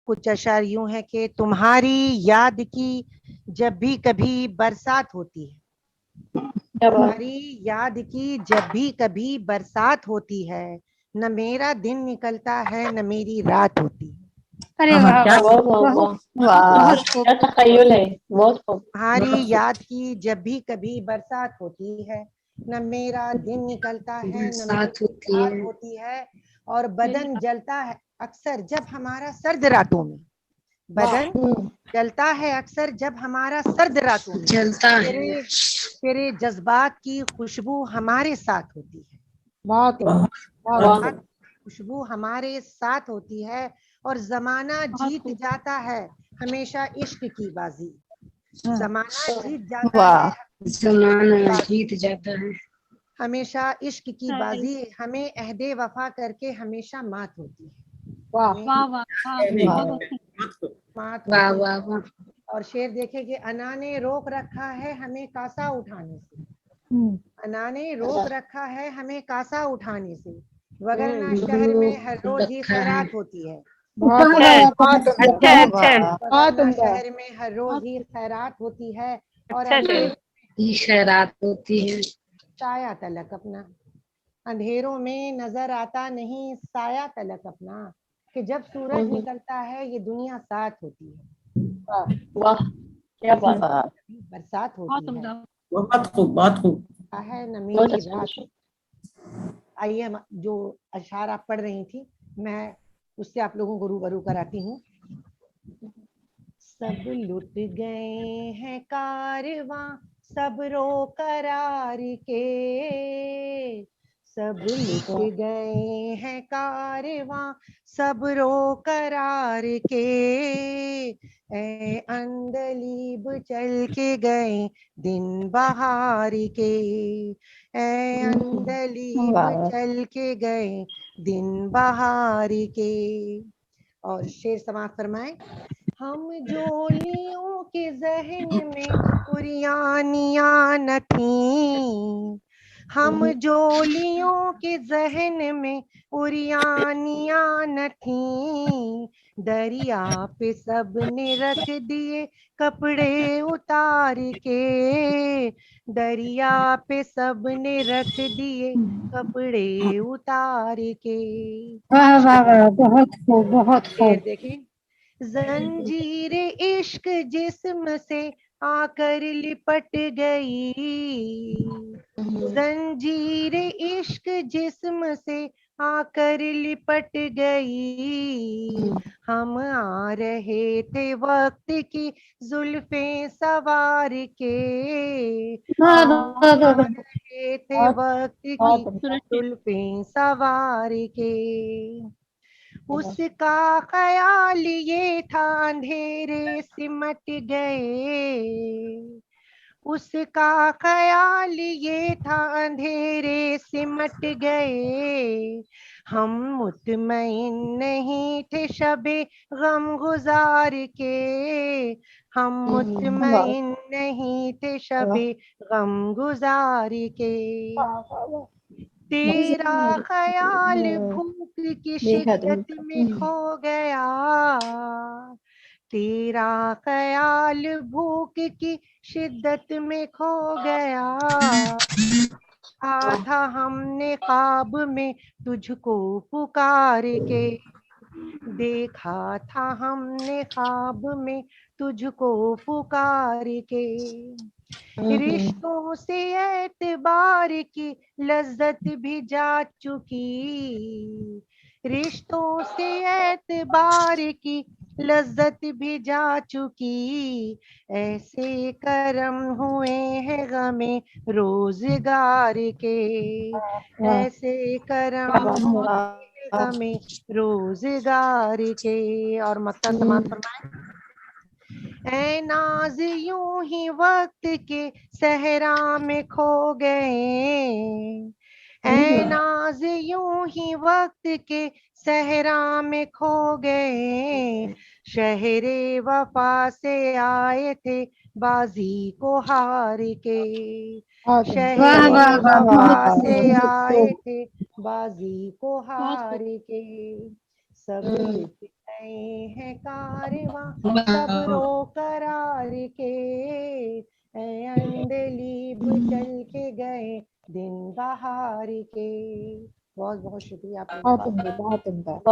कुछ अशआर यूं है कि तुम्हारी याद की जब भी कभी बरसात होती है, तुम्हारी याद की जब भी कभी बरसात होती है, न मेरा दिन निकलता है न मेरी रात होती है। अरे वाह क्या वाह वाह बहुत खूब। क्या तखय्युल है, बहुत खूब। तुम्हारी याद की जब भी कभी बरसात होती है, न मेरा दिन निकलता है न बरसात मेरी होती रात है। होती है। और बदन जलता है अक्सर जब हमारा सर्द रातों में, बदन जलता है अक्सर जब हमारा सर्द रातों में, जलता है। तेरे तेरे जज्बात की खुशबू हमारे साथ होती है, बहुत जज्बात की खुशबू हमारे साथ होती है। और जमाना बहुत जीत खूब। जाता है हमेशा इश्क की बाजी, जमाना जीत जाता वाह। है जमाना जीत जाता है हमेशा इश्क की सही। बाजी, हमें अहदे वफा करके हमेशा मात होती है, वाह हमें वाह वाह वाह बहुत अच्छी। मात वाह होती है। वाह वाह। और शेर देखे कि अना ने रोक रखा है हमें कासा उठाने से, अना ने रोक रखा है हमें कासा उठाने से, वगरना शहर में हर रोक रोज ही रखा है। खैरात होती है, बहुत बहुत अच्छा अच्छा वगरना शहर में हर रोज ही खैरात होती है। और अच्छा अंधेरों शेर। ये खैरात होती है। साया तलक अपना, अंधेरों में नजर आता नहीं साया तलक अपना, कि जब सूरज निकलता है ये दुनिया साथ होती है, वाह क्या बात, वाह। बरसात बहुत होती है, उम्दा। बहुत खूब बहुत खूब। है न बहुत मेरी अच्छा रात। विषय। आइए हम जो अशआर आप पढ़ रही थी, मैं उससे आप लोगों को रूबरू कराती हूँ। सब लुट गए हैं कारवां सबरो करार के, सब लुट गए हैं कारवां सबरो करार के, ए अंदलीब चल के गए दिन बहार के, ए अंदलीब वाह। चल के गए दिन बहार के। और शेर समाप्त फरमाए। हम जोलियों के जहन में उरियानियां न थी, हम जोलियों के जहन में उरियानियां न थी, दरिया पे सबने रख दिए कपड़े उतार के, दरिया पे सबने रख दिए कपड़े उतार के। वाह वाह वाह बहुत खूब बहुत शेर खूब। देखें। जंजीर इश्क जिस्म से आकर लिपट गई, जंजीर इश्क जिस्म से आकर लिपट गई, हम आ रहे थे वक्त की जुल्फें सवार के, वाह हम वाह वाह आ वाह। रहे थे वक्त की सुरक्षित। जुल्फें सवार के। उसका ख्याल ये था अंधेरे सिमट गए, उसका ख्याल ये था अंधेरे सिमट गए, हम मुतमईन नहीं थे शबे गम गुजार के, हम मुतमईन नहीं थे शबे गम गुजार के, तेरा ख्याल भूख की देखा तुम। शिद्दत में खो गया, तेरा ख्याल भूख की शिद्दत में खो गया, था हमने ख्वाब में तुझको पुकार के, देखा था हमने ख्वाब में तुझको पुकार के, रिश्तों से एतबार की लज्जत भी जा चुकी, रिश्तों से एतबार की लज्जत भी जा चुकी, ऐसे करम हुए हैं गमे रोजगार के, ऐसे करम हुए हैं गमे रोजगार के। और मक्ता समाप्त फरमाए। ऐ नाज यूं ही वक्त के सहरा में खो गए, ऐ नाज यूं ही वक्त के सहरा में खो गए, शहरे वफा से आए थे बाजी को हार के, वाह शहरे वाह वाह वफा बहुत से खूब बहुत आए खूब। थे बाजी को बहुत हार खूब। के, सब लुट नए हैं कारवां सब्रो करार के, ऐ अंधलीब चल के गए दिन बहार के। बहुत बहुत शुक्रिया आप लोगों का। बहुत उम्दा, बहुत उम्दा।